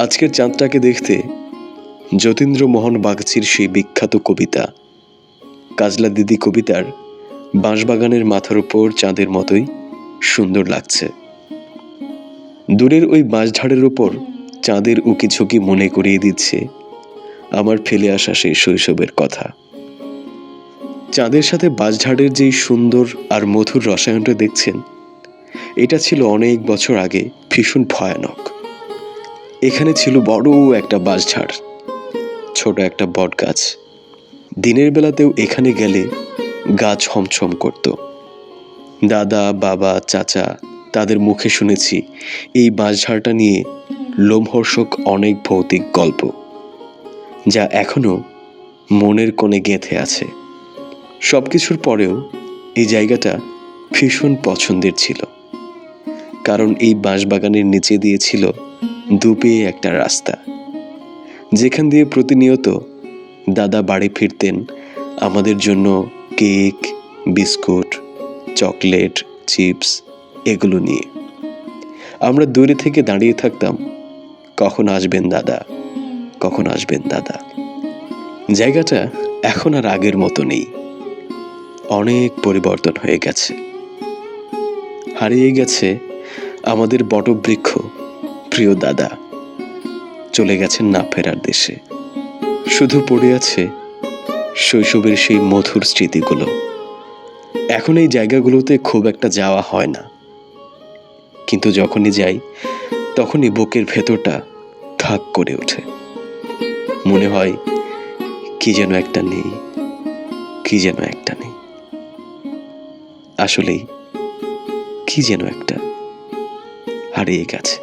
আজকের চাঁদটাকে দেখতে যতীন্দ্রমোহন বাগচির সেই বিখ্যাত কবিতা কাজলা দিদি কবিতার বাঁশবাগানের মাথার উপর চাঁদের মতোই সুন্দর লাগছে। দূরের ওই বাঁশঝাড়ের ওপর চাঁদের উকিঝুঁকি মনে করিয়ে দিচ্ছে আমার ফেলে আসা সেই শৈশবের কথা। চাঁদের সাথে বাঁশঝাড়ের যেই সুন্দর আর মধুর রসায়নটা দেখছেন, এটা ছিল অনেক বছর আগে ভীষণ ভয়ানক। এখানে ছিল বড় একটা বাঁশঝাড়, ছোট একটা বট গাছ। দিনের বেলাতেও এখানে গেলে গা ছমছম করত। দাদা, বাবা, চাচা তাদের মুখে শুনেছি এই বাঁশঝাড়টা নিয়ে লোমহর্ষক অনেক ভৌতিক গল্প, যা এখনো মনের কোণে গেঁথে আছে। সবকিছুর পরেও এই জায়গাটা ভীষণ পছন্দের ছিল, কারণ এই বাঁশবাগানের নিচে দিয়ে ছিল দুপেয়ে একটা রাস্তা, যেখান দিয়ে প্রতিনিয়ত দাদা বাড়ি ফিরতেন আমাদের জন্য কেক, বিস্কুট, চকলেট, চিপস এগুলো নিয়ে। আমরা দূরে থেকে দাঁড়িয়ে থাকতাম, কখন আসবেন দাদা, কখন আসবেন দাদা। জায়গাটা এখন আর আগের মতো নেই, অনেক পরিবর্তন হয়ে গেছে। হারিয়ে গেছে আমাদের বটবৃক্ষ প্রিয় দাদা, চলে গেছেন না ফেরার দেশে। শুধু পড়ে আছে শৈশবের সেই মধুর স্মৃতিগুলো। এখন এই জায়গাগুলোতে খুব একটা যাওয়া হয় না, কিন্তু যখনই যাই তখনই বুকের ভেতরটা ধাক করে ওঠে। মনে হয় কি যেন একটা নেই, কি যেন একটা নেই। আসলেই কি যেন একটা হারিয়ে গেছে।